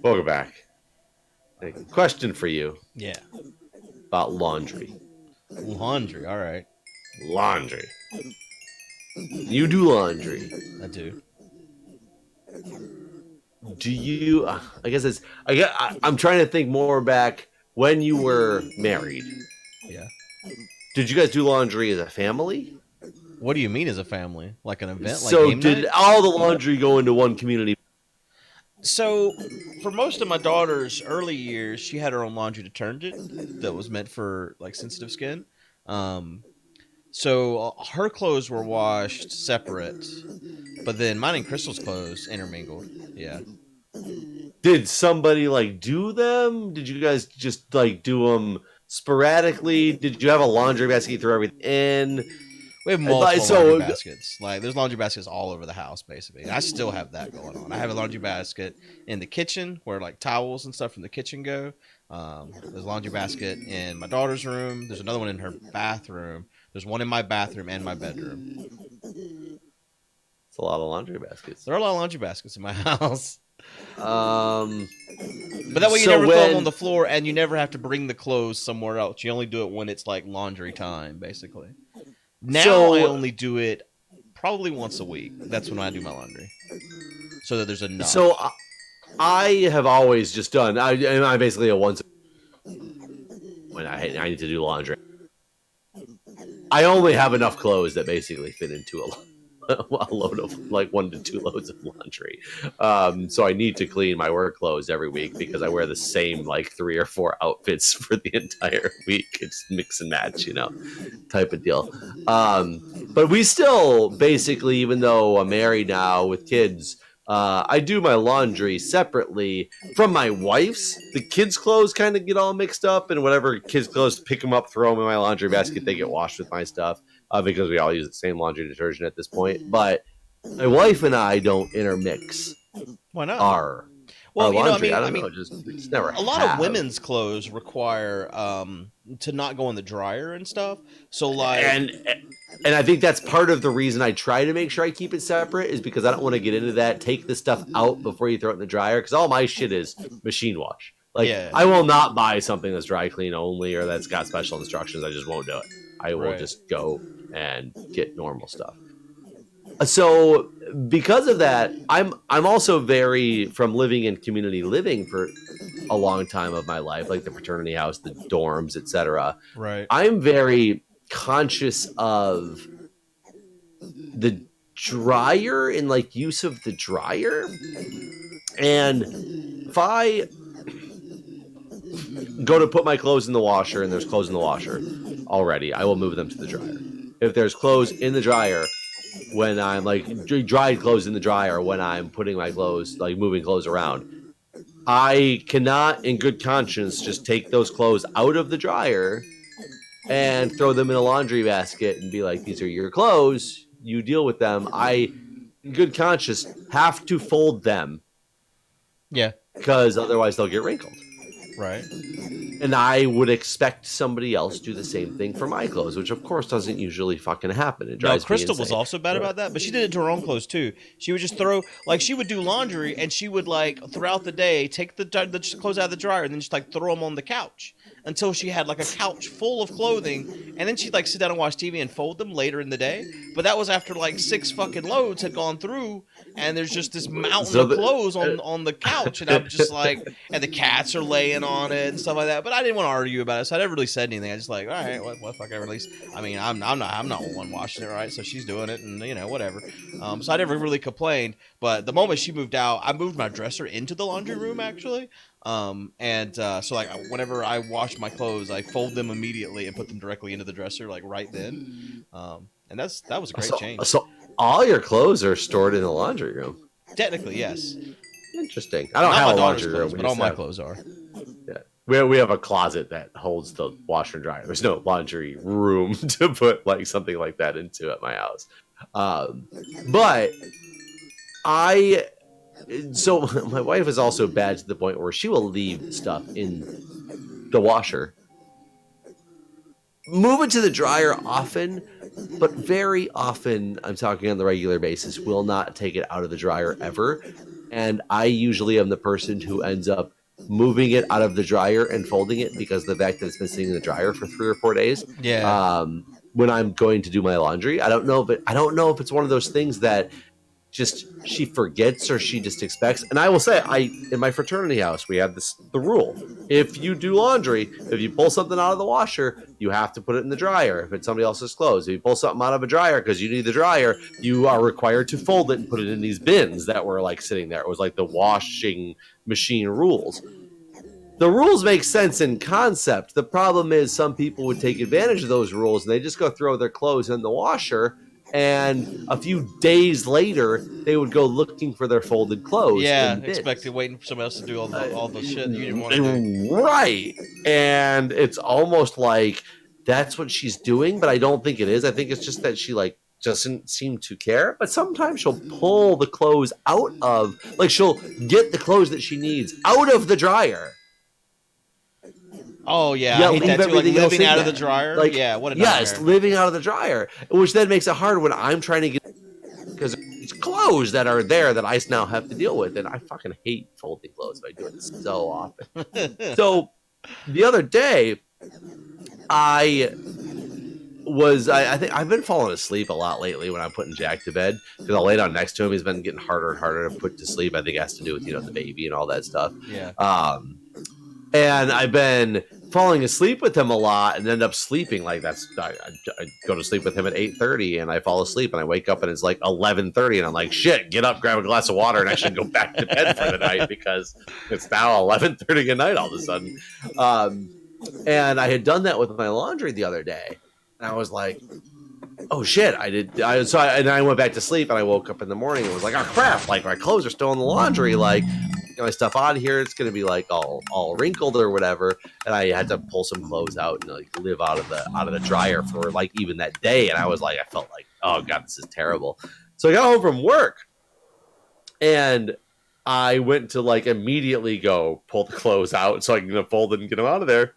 Welcome back. A question for you Yeah. about laundry. Laundry. All right. Laundry. You do laundry. I do. Do you? I guess it's. I'm trying to think more back when you were married. Yeah. Did you guys do laundry as a family? What do you mean as a family? Like an event, like So game did night? all the laundry go into one community? So, for most of my daughter's early years, she had her own laundry detergent that was meant for like sensitive skin. Um, so her clothes were washed separate, but then mine and Crystal's clothes intermingled. Yeah. Did somebody like do them? Did you guys just like do them sporadically? Did you have a laundry basket you throw everything in? We have multiple laundry So baskets. Like there's laundry baskets all over the house, basically. And I still have that going on. I have a laundry basket in the kitchen where like towels and stuff from the kitchen go. There's a laundry basket in my daughter's room. There's another one in her bathroom. There's one in my bathroom and my bedroom. it's a lot of laundry baskets. There are a lot of laundry baskets in my house. Um, But that way you So never throw them when- on the floor and you never have to bring the clothes somewhere else. You only do it when it's like laundry time, basically. Now So- I only do it probably once a week. That's when I do my laundry. So that there's enough. So I have always just done. I basically a once when I need to do laundry. I only have enough clothes that basically fit into a load of like 1 to 2 loads of laundry. So I need to clean my work clothes every week because I wear the same like 3 or 4 outfits for the entire week. It's mix and match, type of deal. But we still basically, even though I'm married now with kids, I do my laundry separately from my wife's. The kids' clothes kind of get all mixed up, and whatever kids' clothes, pick them up, throw them in my laundry basket. They get washed with my stuff because we all use the same laundry detergent at this point. But my wife and I don't intermix Why not? our Well, laundry. I I don't mean, know. Just never. a lot of women's clothes require to not go in the dryer and stuff. So like, and I think that's part of the reason I try to make sure I keep it separate is because I don't want to get into that. Take the stuff out before you throw it in the dryer because all my shit is machine wash. Like Yeah. I will not buy something that's dry clean only or that's got special instructions. I just won't do it. I will Right. just go and get normal stuff. So because of that, I'm also very from living in community living for a long time of my life, like the fraternity house, the dorms, etc. right? I'm very conscious of the dryer and like use of the dryer. And if I go to put my clothes in the washer and there's clothes in the washer already, I will move them to the dryer. If there's clothes in the dryer when I'm like dried clothes in the dryer when I'm putting my clothes, like moving clothes around, I cannot in good conscience just take those clothes out of the dryer and throw them in a laundry basket and be like, these are your clothes, you deal with them. I, in good conscience, have to fold them Yeah, because otherwise they'll get wrinkled. right. And I would expect somebody else do the same thing for my clothes, which of course doesn't usually fucking happen. It No, drives me Crystal was insane. also bad about that, but she did it to her own clothes too. She would just throw, like, she would do laundry and she would, like, throughout the day, take the clothes out of the dryer and then just, like, throw them on the couch until she had, like, a couch full of clothing. And then she'd, like, sit down and watch TV and fold them later in the day. But that was after, like, 6 fucking loads had gone through and there's just this mountain of clothes on the couch. And I'm just like, and the cats are laying on it and stuff like that. But I didn't want to argue about it, so I never really said anything. I just like, all right, what fuck, at least. I mean, I'm not the one washing it, right? So she's doing it, and whatever. So I never really complained. But the moment she moved out, I moved my dresser into the laundry room actually. So like whenever I wash my clothes, I fold them immediately and put them directly into the dresser, like right then. And that was a great change. So all your clothes are stored in the laundry room. Technically, yes. Interesting. I don't Not have my a daughter's laundry clothes, room, but all my clothes are. Yeah. We have a closet that holds the washer and dryer. There's no laundry room to put like something like that into at my house. But so my wife is also bad to the point where she will leave stuff in the washer move it to the dryer often, but very often, I'm talking on the regular basis, will not take it out of the dryer ever. And I usually am the person who ends up moving it out of the dryer and folding it because of the fact that it's been sitting in the dryer for 3 or 4 days. Yeah. When I'm going to do my laundry, I don't know if it's one of those things that just she forgets or she just expects. And I will say, in my fraternity house, we have the rule: if you do laundry, if you pull something out of the washer, you have to put it in the dryer. If it's somebody else's clothes, if you pull something out of a dryer because you need the dryer, you are required to fold it and put it in these bins that were like sitting there. It was like the washing machine rules. The rules make sense in concept. The problem is some people would take advantage of those rules and they just go throw their clothes in the washer. And a few days later, they would go looking for their folded clothes. Yeah, expecting, waiting for somebody else to do all the shit that you didn't want to do. Right. And it's almost like that's what she's doing, but I don't think it is. I think it's just that she like doesn't seem to care. But sometimes she'll pull the clothes out of, like she'll get the clothes that she needs out of the dryer. Oh yeah, I hate that too. Like living out of the dryer. Like, yeah, what a nightmare. Yes, living out of the dryer, which then makes it hard when I'm trying to get, because it's clothes that are there that I now have to deal with, and I fucking hate folding clothes. I do it so often. So the other day, I think I've been falling asleep a lot lately when I'm putting Jack to bed because I'll lay down next to him. He's been getting harder and harder to put to sleep. I think it has to do with the baby and all that stuff. Yeah. And I've been falling asleep with him a lot and end up sleeping like that's. I go to sleep with him at 8:30 and I fall asleep and I wake up and it's like 11:30 and I'm like, shit, get up, grab a glass of water and I should go back to bed for the night because it's now 11:30 at night all of a sudden. And I had done that with my laundry the other day. And I was like, oh shit, I did. And I went back to sleep and I woke up in the morning and was like, oh crap, like my clothes are still in the laundry. Like, my stuff out here, it's going to be like all wrinkled or whatever. And I had to pull some clothes out and like live out of the dryer for like even that day. And I was like, I felt like, oh God, this is terrible. So I got home from work and I went to like immediately go pull the clothes out so I can fold it and get them out of there.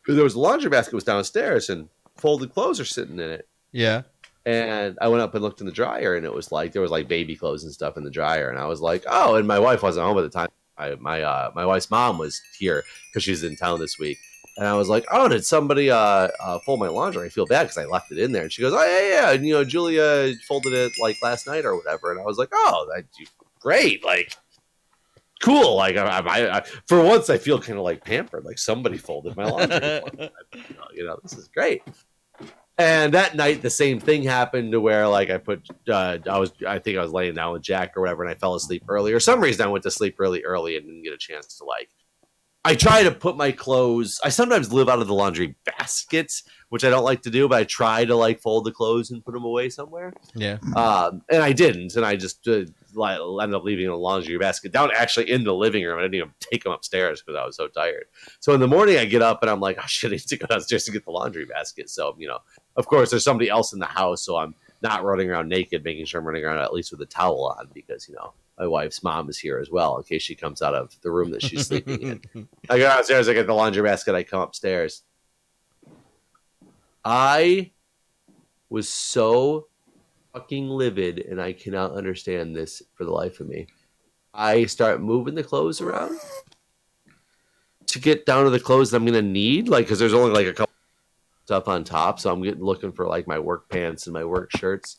There was a laundry basket was downstairs and folded clothes are sitting in it. Yeah. And I went up and looked in the dryer, and it was like there was like baby clothes and stuff in the dryer. And I was like, oh, and my wife wasn't home at the time. My wife's mom was here because she's in town this week. And I was like, oh, did somebody fold my laundry? I feel bad because I left it in there. And she goes, oh yeah. And Julia folded it like last night or whatever. And I was like, oh, that's great, like cool. Like I for once I feel kind of like pampered, like somebody folded my laundry. This is great. And that night, the same thing happened to where, like, I think I was laying down with Jack or whatever, and I fell asleep early. For some reason, I went to sleep really early and didn't get a chance to, like, I try to put my clothes, I sometimes live out of the laundry baskets, which I don't like to do, but I try to, like, fold the clothes and put them away somewhere. Yeah. And I didn't, and I just ended up leaving a laundry basket down actually in the living room. I didn't even take them upstairs because I was so tired. So in the morning, I get up and I'm like, oh shit, I need to go downstairs to get the laundry basket. So, of course, there's somebody else in the house, so I'm not running around naked, making sure I'm running around at least with a towel on because, my wife's mom is here as well in case she comes out of the room that she's sleeping in. I go downstairs, I get the laundry basket, I come upstairs. I was so fucking livid, and I cannot understand this for the life of me. I start moving the clothes around to get down to the clothes that I'm going to need, like, because there's only like a couple stuff on top, so I'm looking for like my work pants and my work shirts.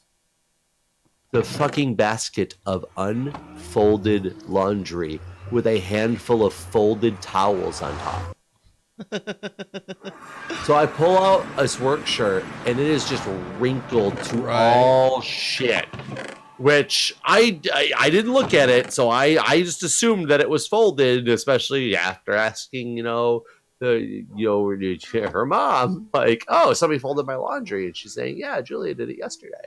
The fucking basket of unfolded laundry with a handful of folded towels on top. So I pull out this work shirt and it is just wrinkled to all shit. Which I didn't look at it, so I just assumed that it was folded, especially after asking, her mom, like, oh, somebody folded my laundry, and she's saying, yeah, Julia did it yesterday.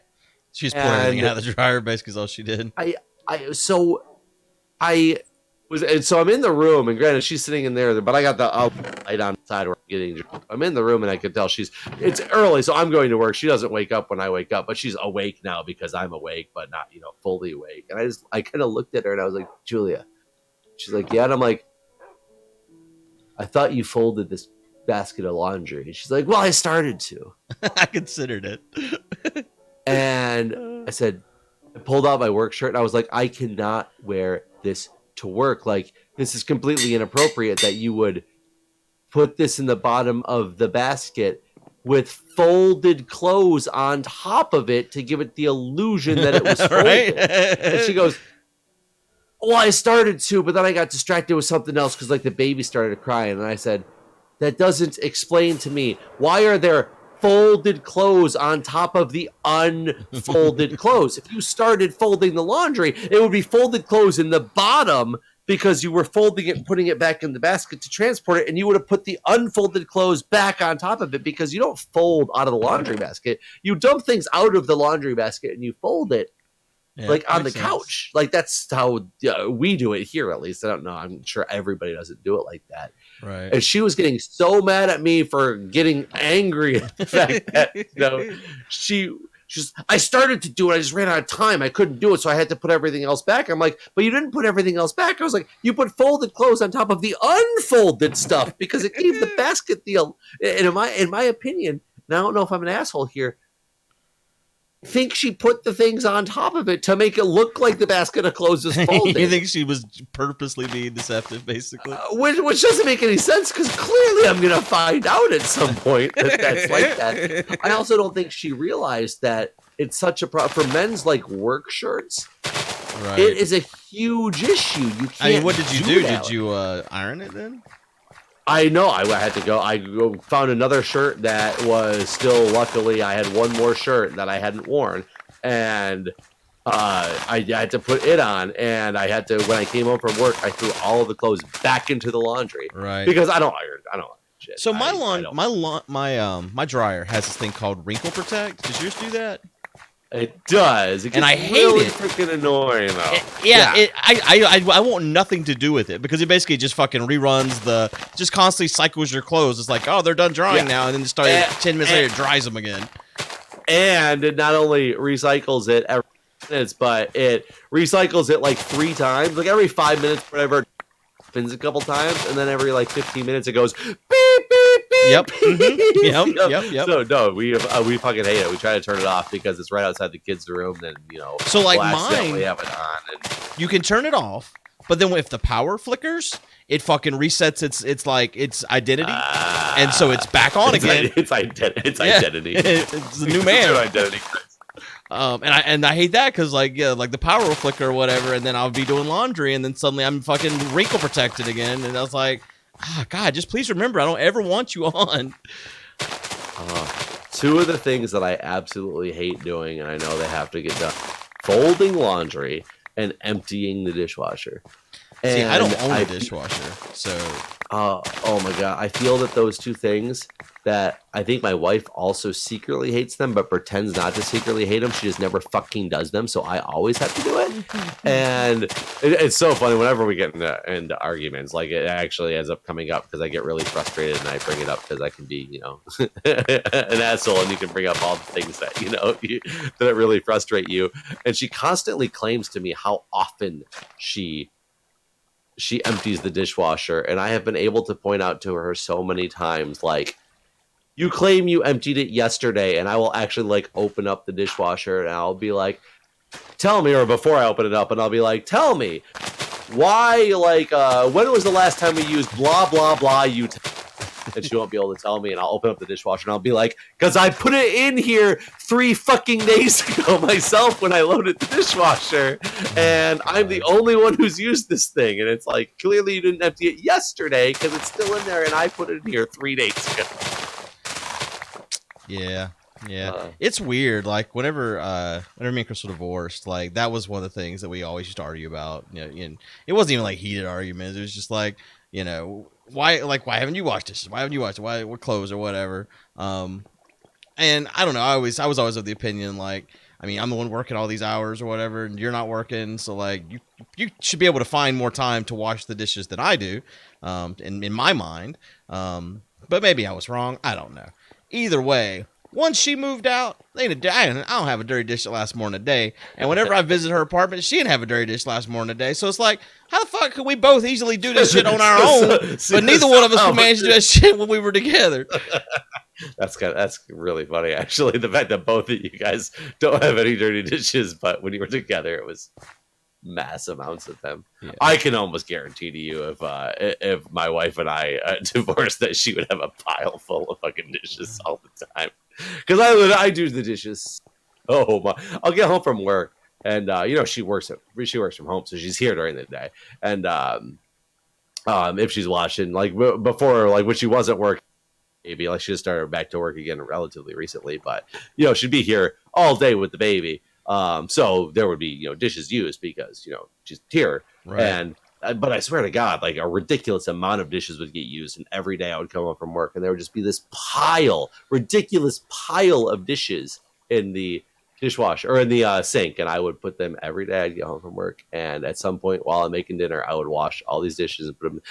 She's pulling everything out of the dryer, basically, is all she did. So I'm in the room, and granted, she's sitting in there, but I got the light on the side where I'm getting drunk. I'm in the room, and I can tell it's early, so I'm going to work. She doesn't wake up when I wake up, but she's awake now because I'm awake, but not, fully awake. And I kind of looked at her, and I was like, Julia. She's like, yeah. And I'm like, I thought you folded this basket of laundry. And she's like, well, I started to. I considered it. And I said, I pulled out my work shirt and I was like, I cannot wear this to work. Like, this is completely inappropriate that you would put this in the bottom of the basket with folded clothes on top of it to give it the illusion that it was folded. Right? And she goes, well, I started to, but then I got distracted with something else because like the baby started crying. And I said, that doesn't explain to me. Why are there folded clothes on top of the unfolded clothes? If you started folding the laundry, it would be folded clothes in the bottom because you were folding it and putting it back in the basket to transport it, and you would have put the unfolded clothes back on top of it because you don't fold out of the laundry basket. You dump things out of the laundry basket and you fold it. Yeah, like on the couch. Like that's how we do it here, at least. I don't know. I'm sure everybody doesn't do it like that. Right. And she was getting so mad at me for getting angry at the fact that she's I started to do it. I just ran out of time. I couldn't do it, so I had to put everything else back. I'm like, but you didn't put everything else back. I was like, you put folded clothes on top of the unfolded stuff because it gave the basket the. And in my opinion, and I don't know if I'm an asshole here, think she put the things on top of it to make it look like the basket of clothes is folded. You think she was purposely being deceptive, basically? Which doesn't make any sense because clearly I'm going to find out at some point that that's like that. I also don't think she realized that it's such a problem for men's like work shirts. Right. It is a huge issue. You can't. I mean, what did you do? That. Did you iron it then? I know. I had to go. I found another shirt that was still, luckily, I had one more shirt that I hadn't worn. And I had to put it on. And I had to, when I came home from work, I threw all of the clothes back into the laundry. Right. Because I don't iron shit. So my dryer has this thing called Wrinkle Protect. Does yours do that? It does. And I hate it. Freaking annoying though. I want nothing to do with it because it basically just fucking reruns just constantly cycles your clothes. It's like, oh, they're done drying now, and then 10 minutes later, it dries them again. And it not only recycles it every minutes, but it recycles it like 3 times, like every 5 minutes, whatever. It spins a couple times, and then every like 15 minutes, it goes beep beep beep. Yep. Mm-hmm. Yep. So no, we fucking hate it. We try to turn it off because it's right outside the kids' room. And so like we'll mine, have it on and... you can turn it off, but then if the power flickers, it fucking resets its identity, and so it's back on again. It's identity. It's a new man. Identity. And I hate that because like the power will flicker or whatever, and then I'll be doing laundry, and then suddenly I'm fucking wrinkle protected again, and I was like, God, just please remember, I don't ever want you on. 2 of the things that I absolutely hate doing, and I know they have to get done: folding laundry and emptying the dishwasher. See, I don't own a dishwasher, so. Oh my God. I feel that those 2 things that I think my wife also secretly hates them, but pretends not to secretly hate them. She just never fucking does them. So I always have to do it. And it's so funny whenever we get into arguments, like it actually ends up coming up because I get really frustrated and I bring it up because I can be, an asshole, and you can bring up all the things that, that really frustrate you. And she constantly claims to me how often she empties the dishwasher, and I have been able to point out to her so many times, like, you claim you emptied it yesterday, and I will actually like open up the dishwasher and I'll be like, tell me, or before I open it up, and I'll be like, tell me why, like, when was the last time we used blah blah blah and she won't be able to tell me, and I'll open up the dishwasher and I'll be like, because I put it in here 3 fucking days ago myself when I loaded the dishwasher, and I'm the only one who's used this thing, and it's like, clearly you didn't empty it yesterday because it's still in there and I put it in here 3 days ago. Yeah. It's weird. Like whenever me and Chris were divorced, like that was one of the things that we always used to argue about. And it wasn't even like heated arguments. It was just like, why haven't you washed this? Why haven't you washed it? Why what clothes or whatever? And I don't know. I was always of the opinion, like, I mean, I'm the one working all these hours or whatever, and you're not working, so like you should be able to find more time to wash the dishes than I do. In my mind. But maybe I was wrong. I don't know. Either way, Once she moved out, I don't have a dirty dish that lasts more than a day. And whenever I visit her apartment, she didn't have a dirty dish last more than a day. So it's like, how the fuck could we both easily do this shit on our own, but neither one of us could manage to do that shit when we were together? That's really funny, actually. The fact that both of you guys don't have any dirty dishes, but when you were together, it was mass amounts of them. Yeah. I can almost guarantee to you, if my wife and I divorced, that she would have a pile full of fucking dishes all the time. Because I do the dishes. Oh my! I'll get home from work, and she works from home, so she's here during the day. And if she's watching, like before, like when she wasn't working, maybe like she just started back to work again relatively recently, but she'd be here all day with the baby. So there would be dishes used because she's here, right. And but I swear to God, like a ridiculous amount of dishes would get used, and every day I would come home from work, and there would just be this ridiculous pile of dishes in the dishwasher or in the sink, and I would put them every day. I'd get home from work, and at some point while I'm making dinner, I would wash all these dishes and put them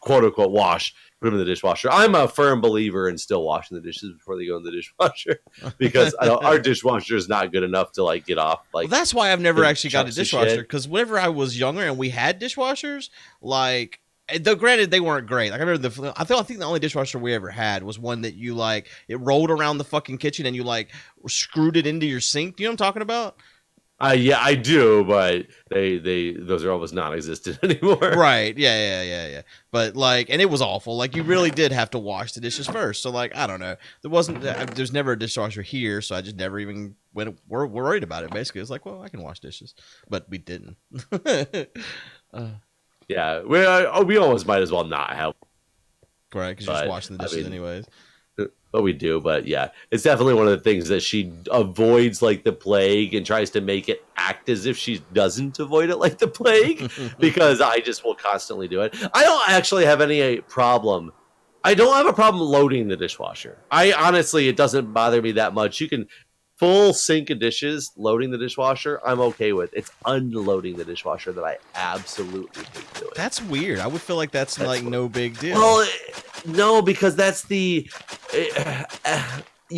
quote unquote wash. Put them in the dishwasher. I'm a firm believer in still washing the dishes before they go in the dishwasher because our dishwasher is not good enough to like get off. Like that's why I've never actually got a dishwasher, because whenever I was younger and we had dishwashers, like though granted they weren't great. Like I remember I think the only dishwasher we ever had was one that you like it rolled around the fucking kitchen and you like screwed it into your sink. Do you know what I'm talking about? Yeah, I do, but those are almost non-existent anymore. Right? Yeah. But like, and it was awful. Like, you really did have to wash the dishes first. So like, I don't know. There's never a dishwasher here, so I just never even we're worried about it. Basically, it's like, well, I can wash dishes, but we didn't. Yeah, we almost might as well not have. Right, because you're just washing the dishes anyways. But we do, but yeah, it's definitely one of the things that she avoids like the plague and tries to make it act as if she doesn't avoid it like the plague, because I just will constantly do it. I don't actually have any problem. I don't have a problem loading the dishwasher. Honestly, it doesn't bother me that much. You can full sink of dishes, loading the dishwasher, I'm okay with. It's unloading the dishwasher that I absolutely hate doing. That's weird. I would feel like that's like no big deal. Well, no, because that's you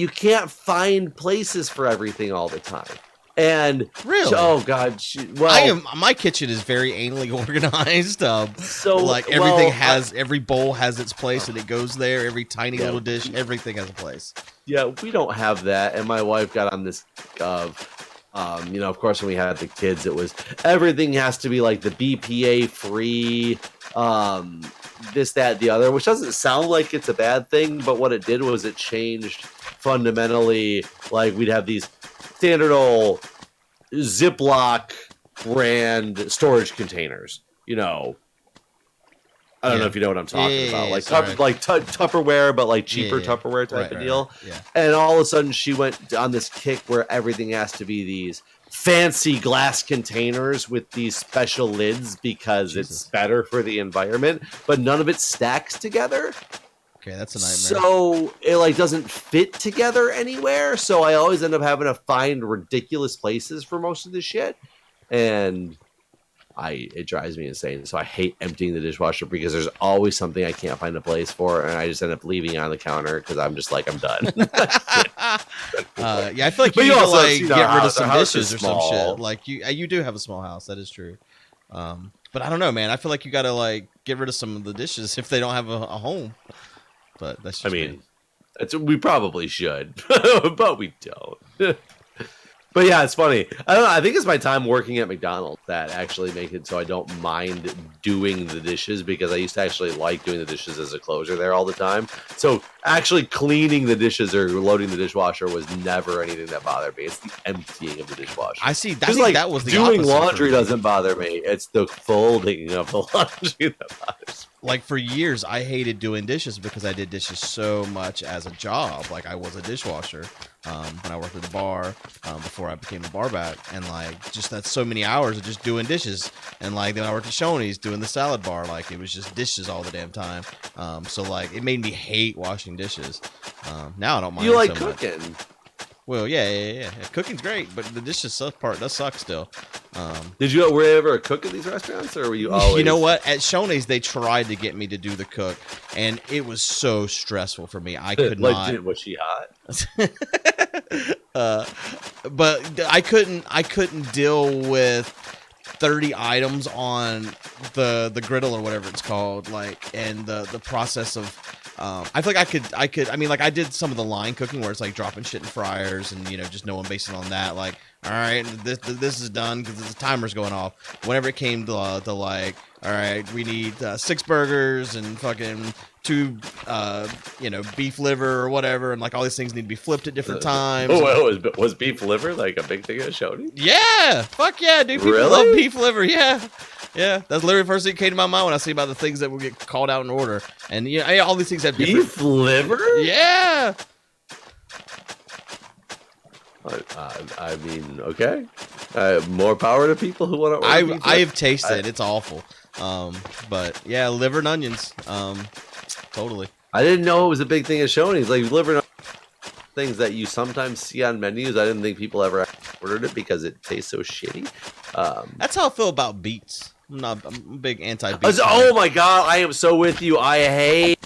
can't find places for everything all the time. And really, oh god, well, my kitchen is very anally organized. So like everything every bowl has its place and it goes there. Every tiny little dish, everything has a place. Yeah, we don't have that. And my wife got on this of course when we had the kids, it was everything has to be like the BPA free, this, that, the other, which doesn't sound like it's a bad thing, but what it did was it changed fundamentally. Like we'd have these standard old Ziploc brand storage containers, I don't know if you know what I'm talking about. Like Tupperware, but like cheaper Tupperware type of deal. Right. Yeah. And all of a sudden she went on this kick where everything has to be these fancy glass containers with these special lids because it's better for the environment, but none of it stacks together. Okay, that's a nightmare. So it like doesn't fit together anywhere. So I always end up having to find ridiculous places for most of the shit, and it drives me insane. So I hate emptying the dishwasher because there's always something I can't find a place for, and I just end up leaving it on the counter because I'm just like I'm done. Yeah, I feel like you need to like get rid of some dishes or some shit. Like you do have a small house, that is true. But I don't know, man. I feel like you got to like get rid of some of the dishes if they don't have a home. But that's just we probably should, but we don't. But yeah, it's funny. I don't know. I think it's my time working at McDonald's that actually make it so I don't mind doing the dishes, because I used to actually like doing the dishes as a closer there all the time. So actually cleaning the dishes or loading the dishwasher was never anything that bothered me. It's the emptying of the dishwasher. I see. I think that was the doing laundry doesn't bother me. It's the folding of the laundry that bothers me. Like for years, I hated doing dishes because I did dishes so much as a job. Like I was a dishwasher when I worked at the bar before I became a bar back, and like just that's so many hours of just doing dishes. And like then I worked at Shoney's doing the salad bar. Like it was just dishes all the damn time. So like it made me hate washing dishes. Now I don't mind. You like cooking? Well, yeah. Cooking's great, but the dishes part does suck still. Were you ever a cook at these restaurants, or were you always? You know what? At Shoney's, they tried to get me to do the cook, and it was so stressful for me. I could not. Was she hot? But I couldn't deal with 30 items on the griddle or whatever it's called, like, and the process of I feel like I mean, like, I did some of the line cooking where it's like dropping shit in fryers and, you know, just knowing based on that, like, all right, this is done because the timer's going off. Whenever it came to like, all right, we need 6 burgers and fucking 2 you know, beef liver or whatever, and like all these things need to be flipped at different times. Oh, was beef liver like a big thing at Shoney? Yeah, fuck yeah, dude. People Really? love beef liver. Yeah, that's literally the first thing that came to my mind when I see about the things that will get called out in order. And yeah, all these things have beef liver. Yeah. I mean, okay. More power to people who want to. I have tasted. It's awful. But yeah, liver and onions. Totally. I didn't know it was a big thing at Shoney's. Like liver and things that you sometimes see on menus. I didn't think people ever ordered it because it tastes so shitty. That's how I feel about beets. I'm a big anti-beets. Oh my god, I am so with you. I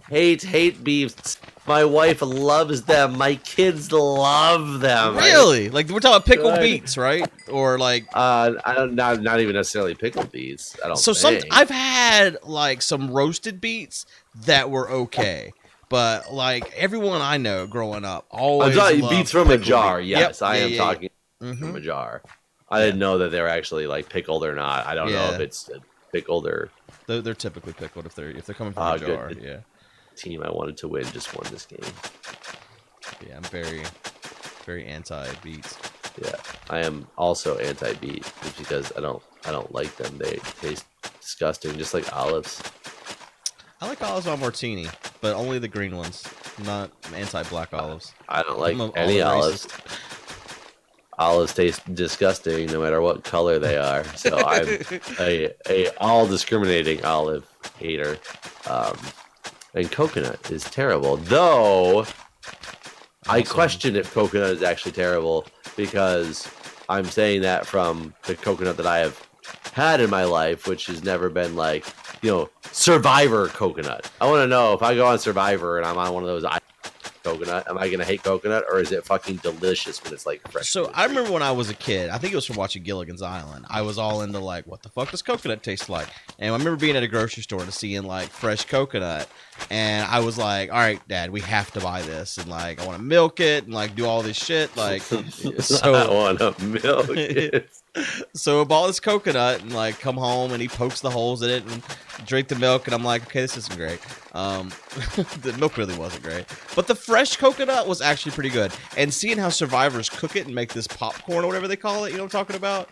hate beefs. My wife loves them. My kids love them. Really? Like, we're talking about pickled beets, right? Or like I don't not even necessarily pickled beets. I don't. So think. I've had like some roasted beets that were okay, but like everyone I know growing up always loved beets from a jar. Beets. Yes, Yep. I am talking Mm-hmm. from a jar. I didn't know that they were actually like pickled or not. I don't know if it's pickled or. They're typically pickled if they're coming from a jar. Good. Yeah. Team I wanted to win just won this game. Yeah, I'm very, very anti-beets. Yeah, I am also anti-beet just because I don't like them. They taste disgusting, just like olives. I like olives on martini, but only the green ones. I'm not anti-black olives. I don't like any olives. Olives taste disgusting no matter what color they are. So I'm a all discriminating olive hater. And coconut is terrible. Though I question if coconut is actually terrible because I'm saying that from the coconut that I have had in my life, which has never been like, you know, Survivor coconut. I want to know if I go on Survivor and I'm on one of those coconut, am I going to hate coconut or is it fucking delicious when it's like fresh? So I remember when I was a kid, I think it was from watching Gilligan's Island. I was all into like, what the fuck does coconut taste like? And I remember being at a grocery store and seeing like fresh coconut. And I was like, all right, Dad, we have to buy this. And like, I want to milk it and like do all this shit. Like, so I want to milk it. So I bought this coconut and like come home and he pokes the holes in it and drink the milk. And I'm like, okay, this isn't great. The milk really wasn't great, but the fresh coconut was actually pretty good. And seeing how survivors cook it and make this popcorn or whatever they call it, you know what I'm talking about?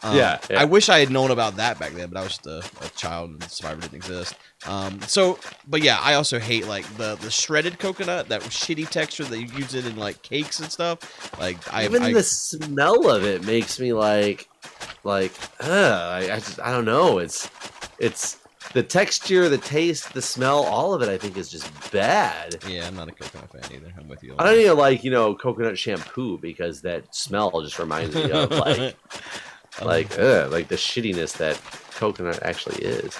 Yeah. I wish I had known about that back then, but I was just a child and Survivor didn't exist. But yeah, I also hate like the shredded coconut, that shitty texture that you use it in like cakes and stuff. Like the smell of it makes me I don't know. It's the texture, the taste, the smell, all of it. I think is just bad. Yeah, I'm not a coconut fan either. I'm with you. I don't even like coconut shampoo because that smell just reminds me of like the shittiness that coconut actually is.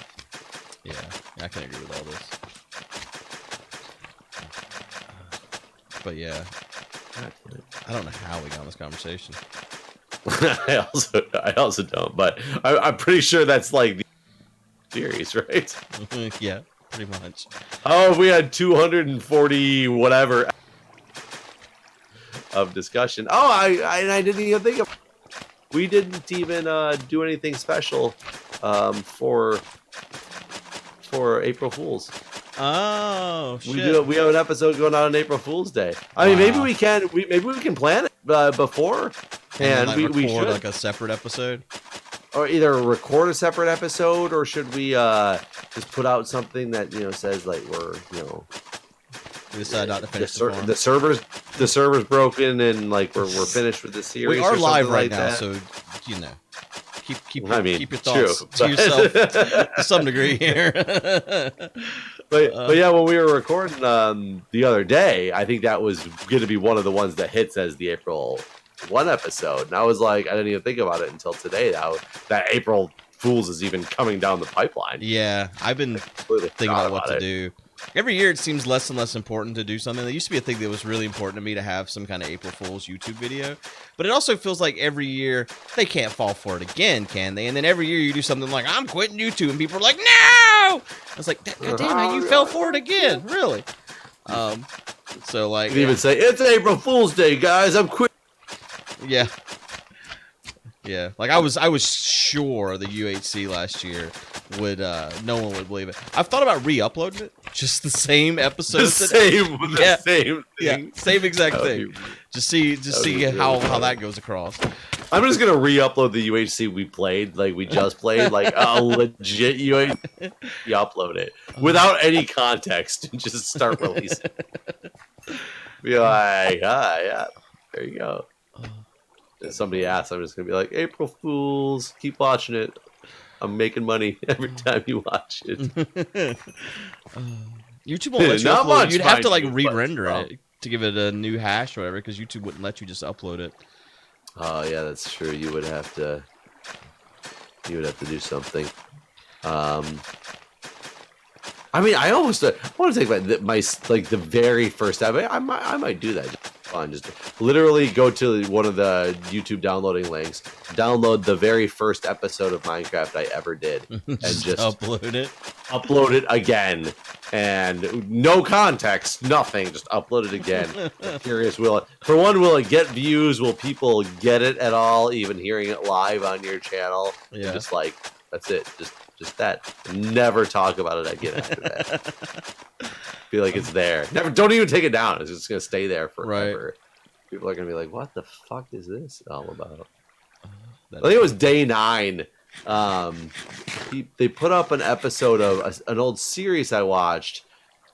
Yeah, I can agree with all this. But yeah, I don't know how we got on this conversation. I also don't, but I'm pretty sure that's like the series, right? Yeah, pretty much. Oh, we had 240 whatever of discussion. Oh, I didn't even think of. We didn't even do anything special for April Fools. Oh shit! We have an episode going on April Fool's Day. I mean, maybe we can plan it before, and we should like a separate episode, or either record a separate episode, or should we just put out something that says like we're we decide not to finish the server's broken and like we're finished with the series. We are live right now, that. so keep your true, thoughts to yourself to some degree here. But yeah, when we were recording the other day, I think that was going to be one of the ones that hits as the April 1 episode. And I was like, I didn't even think about it until today. That April Fools is even coming down the pipeline. Yeah, I've been thinking about what to do. Every year it seems less and less important to do something. There used to be a thing that was really important to me to have some kind of April Fool's YouTube video. But it also feels like every year they can't fall for it again, can they? And then every year you do something like, I'm quitting YouTube. And people are like, no! I was like, God damn it, you fell for it again. Really? So like... You can even say, it's April Fool's Day, guys. I'm quitting. Yeah. Yeah, like I was sure the UHC last year would no one would believe it. I've thought about re-uploading it, just the same episode, The same thing. Yeah, same exact thing. Just see how that goes across. I'm just gonna re-upload the UHC we played, like we just played, like a legit UHC. Upload it without any context and just start releasing. Be like, yeah, there you go. If somebody asks, I'm just gonna be like, April Fools, keep watching it. I'm making money every time you watch it. YouTube won't let you Not upload. much, You'd have to like mind you, re-render but, it to give it a new hash or whatever, because YouTube wouldn't let you just upload it. Oh yeah, that's true. You would have to do something. I mean, I want to take my like the very first time. I might do that. Just fun. Just literally go to one of the YouTube downloading links, download the very first episode of Minecraft I ever did, and just upload it. Upload it again, and no context, nothing. Just upload it again. I'm curious, will it get views? Will people get it at all? Even hearing it live on your channel? Yeah. And just like that's it. Just that. Never talk about it again after that. Feel like it's there. Never. Don't even take it down. It's just gonna stay there forever. Right. People are gonna be like, "What the fuck is this all about?" I think it was day 9. They put up an episode of an old series I watched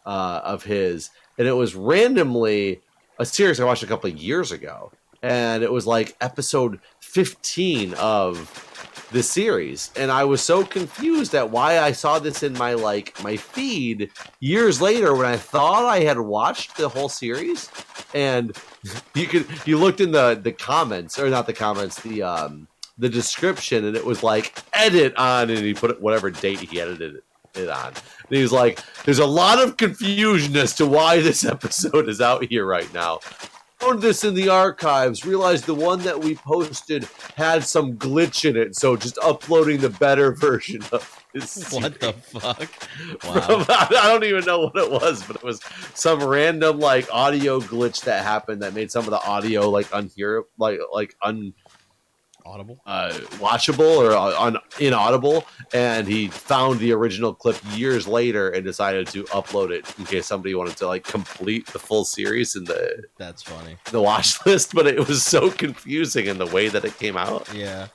of his, and it was randomly a series I watched a couple of years ago, and it was like episode 15 of the series, and I was so confused at why I saw this in my feed years later when I thought I had watched the whole series. And you looked in the comments, or not the comments, the description, and it was like edit on, and he put whatever date he edited it on. And he was like, there's a lot of confusion as to why this episode is out here right now. Found this in the archives, realized the one that we posted had some glitch in it, so just uploading the better version of this. What the fuck? Wow. I don't even know what it was, but it was some random like audio glitch that happened that made some of the audio like unhearable, audible, watchable or inaudible, and he found the original clip years later and decided to upload it in case somebody wanted to like complete the full series in that's funny, the watch list. But it was so confusing in the way that it came out. Yeah,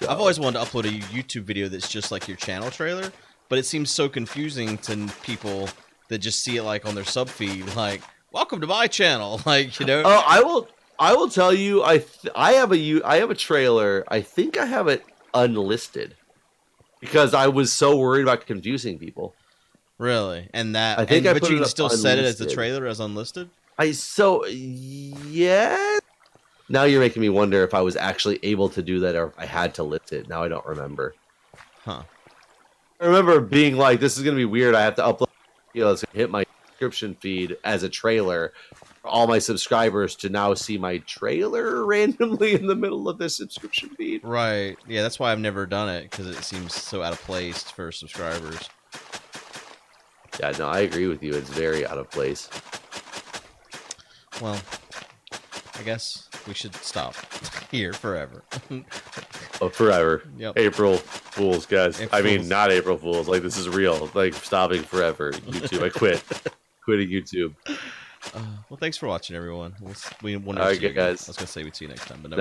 I've always wanted to upload a YouTube video that's just like your channel trailer, but it seems so confusing to people that just see it like on their sub feed, like welcome to my channel, like, you know. Oh, I will tell you, I have a trailer. I think I have it unlisted because I was so worried about confusing people. Really? And that? I think but you can still set it as the trailer as unlisted. Yeah. Now you're making me wonder if I was actually able to do that or if I had to list it. Now I don't remember. Huh? I remember being like, "This is gonna be weird. I have to upload. It's gonna hit my subscription feed as a trailer." All my subscribers to now see my trailer randomly in the middle of their subscription feed. Right. Yeah, that's why I've never done it, because it seems so out of place for subscribers. Yeah, no, I agree with you. It's very out of place. Well, I guess we should stop here forever. Forever. Yep. April Fools, guys. I mean, not April Fools. Like, this is real. Like, stopping forever. YouTube. I quit. Quitting YouTube. Well, thanks for watching, everyone. We want to see you again. I was gonna say we'd see you next time, but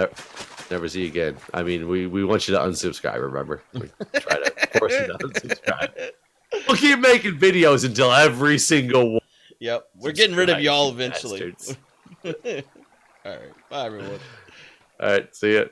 never see you again. I mean, we want you to unsubscribe. Remember, we try to force you to unsubscribe. We'll keep making videos until every single one. Yep, we're getting rid of y'all eventually. All right, bye everyone. All right, see ya.